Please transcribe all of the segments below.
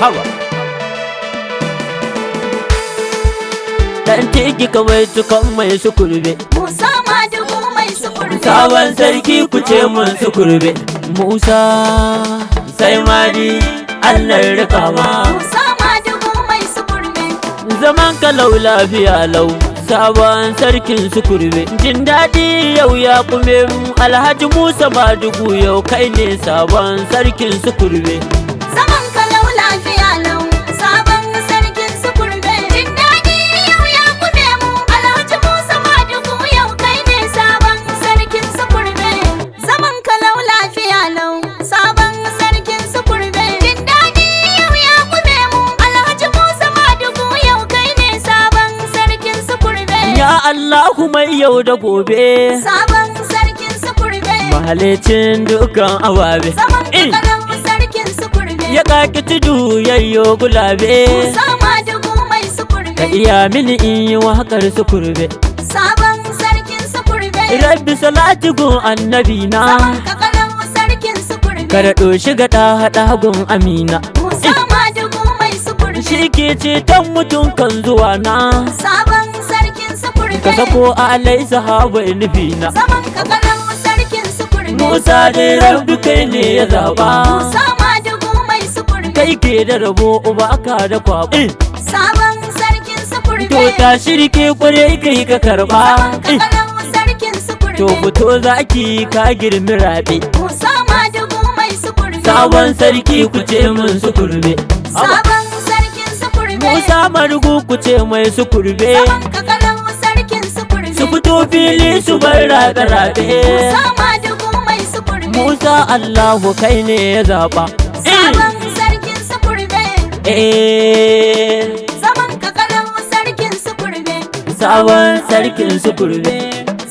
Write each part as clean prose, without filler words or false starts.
Haba dan tiki kawai tukan mai su kurbe Musa Madugu mai su kurbe sabon sarki ku ce mun su kurbe Musa sai madi Allah rika ma Musa Madugu mai su kurbe zaman ka lau lafiya lau sabon sarkin su kurbe jin daɗi yau ya kume mu Alhaji Musa Madugu yau kai ne sabon sarkin su kurbe zaman ka lau lafiya lau sabon sarkin su kurbe jin daɗi yau ya kume mu Alhaji Musa Madugu yau kai ne sabon sarkin su kurbe zaman ka lau lafiya lau sabon sarkin su kurbe jin daɗi yau ya kume mu Alhaji Musa Madugu yau kai ne sabon sarkin su kurbe ya Allahu mai yau da gobe sabon sarkin su kurbe mahalicin dukan ababe zaman ka lau sarkin su kurbe ya kaki tudu yayyo gulabe Musa Madugu mai su kurbe ka iya mini in yi wakar su kurbe sabon sarkin su kurbe rabbi salati gun annabi na zaman ka kalau sarkin su kurbe ka daɗo shiga ɗa gun amina Musa Madugu mai su kurbe shi ke ceton mutum kan zuwa na sabon sarkin su kurbe ka sako alai sahaba nufi na zaman ka kalau sarkin su kurbe Musa dai rabbi kai ne ya zaba Musa Madugu mai su kurbe kai ke da rabo uba ka da kwaba sabon sarkin su kurbe to ta shirke kwarai kai ka karba zaman ka kalau sarkin su kurbe to fito zaki ka girmi rabe Musa Madugu mai su kurbe sabon sarki ku ce mun su kurbe sabon sarkin su kurbe Musa Madugu ku ce mai su kurbe zaman ka kalau sarkin su kurbe su fito fili su bar rabe Musa Madugu mai su kurbe Musa Allahu kai ne ya zaba sabon sarkin su kurbe zaman ka kalau sarkin su kurbe sabon sarkin su kurbe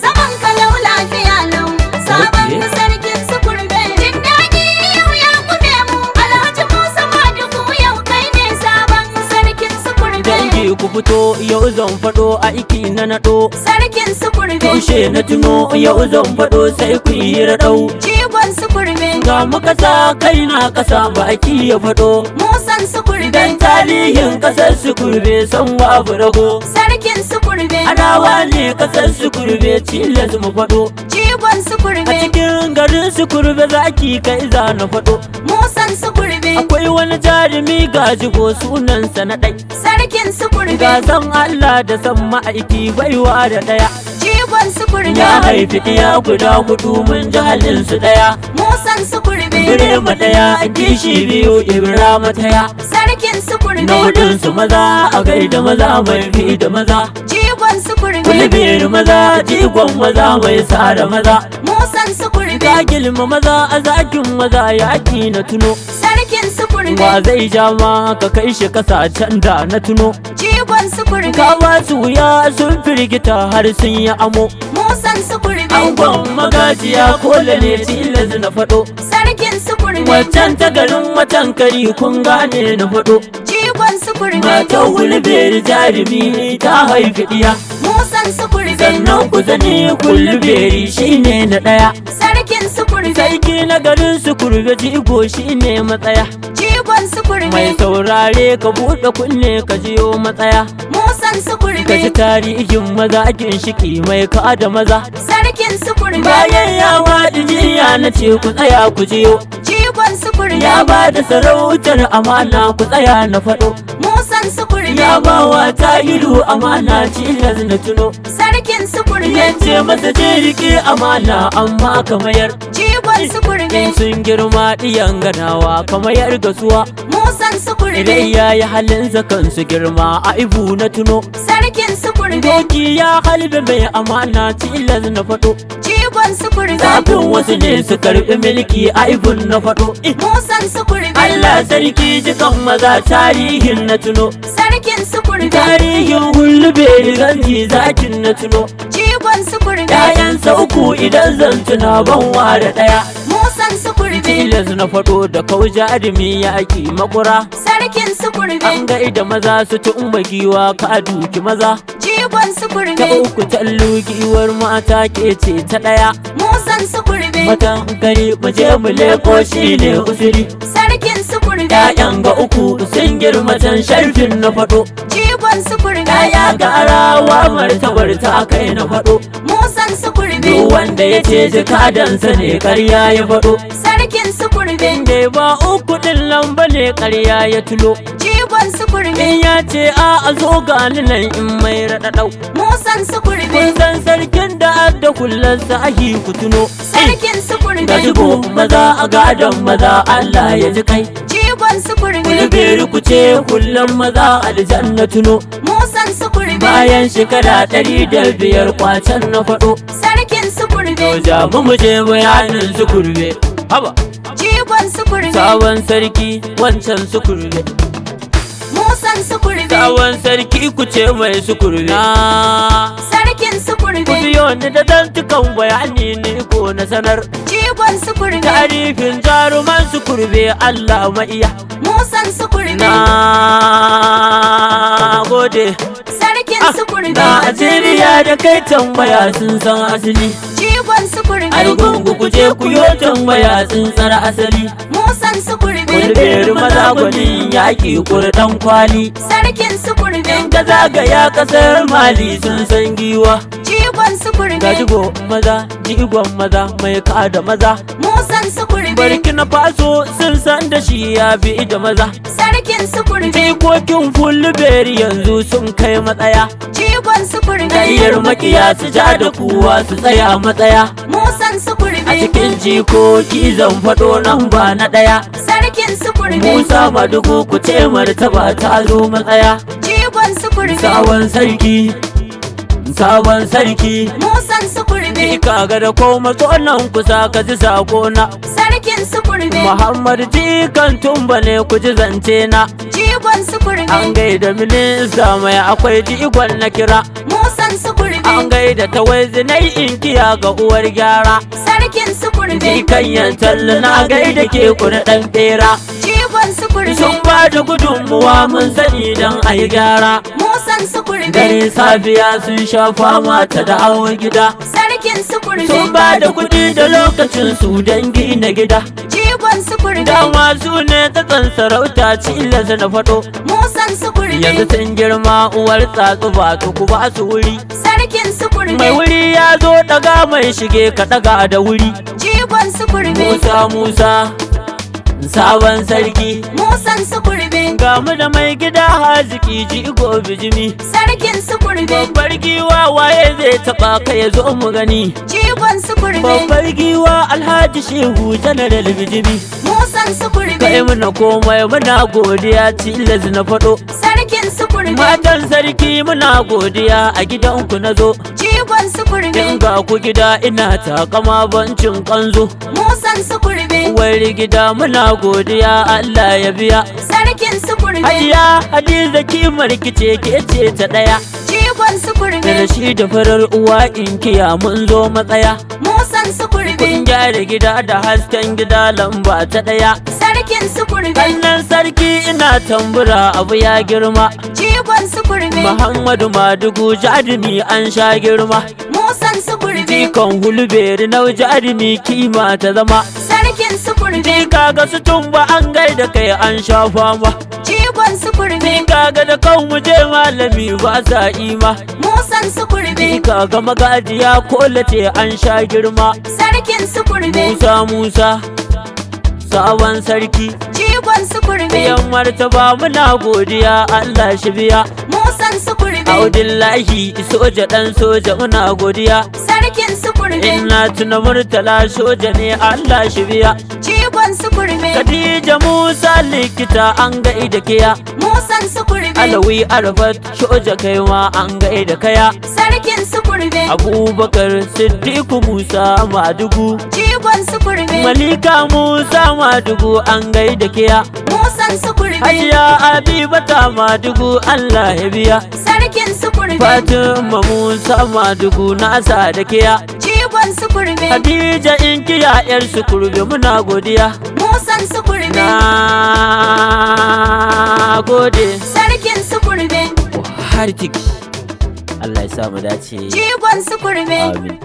zaman ka lau lafiya lau sabon Okay. sarkin su kurbe jin daɗi yau ya kume mu Alhaji Musa Madugu yau kai ne sabon sarkin su kurbe dangi ku fito yau zan faɗo aiki na naɗo sarkin su kurbe tushe na tuno yau zan faɗo sai ku yi raɗau jigon su kurbe ga muka sa kai na ƙasa baki ya faɗo musan su kurbe dan tarihin ƙasar su kurbe san babu rago sarkin su kurbe adawa ne ƙasar su kurbe cilas mu faɗo jigon su a kurbe cikin garin su kurbe zaki kai za na faɗo musan su kurbe akwai wani jarumi ga jigo sunansa na ɗai sarkin su kurbe ga san Allah da san ma'aiki baiwa da ɗaya jigon su kurbe ya haifi ɗiya guda hudu mun ji halin su ɗaya musan su kurbe Birema ɗaya kishi biyu Ibrahima ɗaya sarkin su kurbe na hudun su maza a gaida maza mai fi da maza jigon su kurbe kulbiyar maza jigon maza mai tsara maza musan su kurbe ka gilma maza a zakin maza yaki na tuno sarkin su kurbe wa zai ja ma ka kai shi kasashen da na tuno jigon su kurbe ka ba su wuya sun firgita har sun yi amo musan su kurbe angon magajiya kola ne tilas na faɗo sarkin su kurbe waccan ta garin watan kari kun gane na faɗo jigon su kurbe matan wulberi jarumi ta haifi ɗiya musan su kurbe sannan ku zane kulberi shine na ɗaya sarkin su kurbe sarki na garin su kurbe jigo shine matsaya jigon su kurbe mai saurare ka buɗe kunne ka jiyo matsaya musan su kurbe ka ji tarihin maza ginshiki mai ka da maza sarkin su kurbe bayan ya waɗi jiya na ce ku tsaya ku jiyo jigon su kurbe ya ba da sarautar amana ku tsaya na faɗo musan su kurbe ya ba wa tahiru amana cilas na tuno sarkin su kurbe ya ce masa je rike amana amma ka mayar jigon su kurbe in sun girma ɗiyan ganawa ka mayar gasuwa musan su kurbe idan ya yi halin zakan su girma a ibu na tuno sarkin su kurbe doki ya halbe mai amana cilas na faɗo jigon su kurbe zafin wasu ne su karɓi milki a ibun na faɗo musan su kurbe Allah sarki jikan maza tarihin na tuno sarkin su kurbe tarihin hulube zanji zakin na tuno jigon su kurbe ƴaƴansa uku idan zan tuna ban ware ɗaya musan su kurbe tilas na faɗo da kau jarumi yaƙi makura sarkin su kurbe an gaida maza su tumba giwa ka duki maza jigon su ta kurbe uku tallu giwar mata ke ce ta ɗaya musan su kurbe matan gari mu je mu leko shi ne usiri sarkin su kurbe ƴaƴan ga uku sun girma can sharfin na faɗo. Jigon sukurbe. Yaya ga arawa martabar ta kai na faɗo. Musan sukurbe. Duk wanda ya ce jikadansa ne ƙarya ya faɗo. Sarkin sukurbe. Inda ba uku ɗin lamba ne ƙarya ya tulo. Jigon sukurbe. In ya ce a zo gani nan in mai raɗaɗau. Musan sukurbe. Kun san sarkin da adda kullansa ahi ku tuno. Sarkin sukurbe. Ga jigo maza a gadon maza Allah ya ji kai. Jigon sukurbe. Kulberi ku ce kullum maza aljanna tuno. Musan sukurbe. Bayan shekara 105 kwacen na faɗo. Sarkin sukurbe. To ja mu je bayanin sukurbe. Haba. Jigon sukurbe. Sabon sarki wancan sukurbe. Musan sukurbe. Sabon sarki ku ce mai sukurbe. Sarkin sukurbe. Ku biyo ni da dantukan bayani ne ko na sanar. Jigon sukurbe. Tarifin jaruman sukurbe Allah maiya. Musan sukurbe. Na gode. Sarkin sukurbe. Najeriya da kai tambaya sun san asali. Jigon sukurbe. Argungu ku je ku yo tambaya sun tsara asali. Musan sukurbe. Kulberi maza gwanin yaƙi kurɗan kwali. Sarkin sukurbe. In ka zagaya ƙasar Mali sun san giwa. Jigon sukurbe. Ga jigo maza, jigon maza mai ka da maza. Musan sukurbe. Burkina Faso sun san da shi ya bi da maza. Sarkin sukurbe. Jikokin Fulberi yanzu sun kai matsaya. Jigon sukurbe. Ƙaryar makiya su ja da kuwa su tsaya matsaya. Musan sukurbe. A cikin jikoki zan faɗo nan ba na ɗaya. Sarkin sukurbe. Musa Madugu ku ce martaba ta zo matsaya. Jigon sukurbe. Sabon sarki, sabon sarki. Musan sukurbe. Ka ga da koma tsonan kusa ka ji sakona. Sarkin sukurbe. Muhammad jikan tumba ne ku ji zance na. Jigon sukurbe. An gaida minista mai akwai jigon na kira. Musan sukurbe. An gaida ta zinai inkiya ga uwar gyara. Sarkin sukurbe. Jikan yantal na gaida ke kuna ɗan ɓera. Jigon sukurbe. Sun ba da gudunmuwa mun sani don a yi gyara. Musan sukurbe. Dare safiya sun sha fama ta dawo gida. Sarkin sukurbe. Sun ba da kuɗi da lokacin su don gina gida. Jigon sukurbe. Dama su ne ta sarauta cilas na faɗo. Musan sukurbe. Yanzu sun girma uwar tsatsu ba su ku ba su wuri. Sarkin sukurbe. Mai wuri ya zo daga mai shige ka daga da wuri. Jigon sukurbe. Musa sabon sarki. Musan sukurbe. Ga mu da mai gida haziki jigo bijimi. Sarkin sukurbe. Babbar giwa waye zai taɓa ka ya zo mu gani. Jigon sukurbe. Babbar giwa Alhaji Shehu Janaral bijimi. Musan sukurbe. Kai muna komai muna godiya tilas na faɗo. Sarkin sukurbe. Matan sarki muna godiya a gidanku na zo. Jigon sukurbe. In ga ku gida ina takama bancin kanzo. Musan sukurbe. Uwar gida muna godiya Allah ya biya. Sarkin sukurbe. Hajiya Hadiza kimar kice ke ce ta ɗaya. Jigon sukurbe. Da shi da farar uwa inkiya mun zo matsaya. Musan sukurbe. Kun gyara gida da hasken gida lamba ta ɗaya. Sarkin sukurbe. Sannan sarki ina tambura abu ya girma. Jigon sukurbe. Muhammadu Madugu jarumi an sha girma. Musan sukurbe. Jikan Hulberi nau jarumi kima ta zama. Sarkin sukurbe. Jika ga su tumba an gaida kai an sha fama. Jigon sukurbe. Jika ga da kan mu je malami ba sa ima. Musan sukurbe. Jika ga magajiya kolace an sha girma. Sarkin sukurbe. Musa sabon sarki. Jigon sukurbe. Yan martaba muna godiya Allah shi biya. Musan sukurbe. Audillahi soja dan soja muna godiya. Sarkin sukurbe. Inna tuna murtala soja ne Allah shi biya. Jigon sukurbe. Khadija Musa likita an gaida kiya. Musan sukurbe. Alawi Arfat soja kaiwa an gaida kaya. Sarkin sukurbe. Abubakar Siddiqu Musa Madugu. Jigon sukurbe. Malika Musa Madugu an gaida kiya. Musan sukurbe. Hajiya Habibata Madugu Allah ya biya. Sarkin sukurbe. Fatima Musa Madugu nasa da kiya. Jigon sukurbe. Khadija inkiya yar sukurbe muna godiya. Musan sukurbe. Na gode. Sarkin sukurbe. Har Allah ya sa mu dace. Jigon sukurbe. Amin.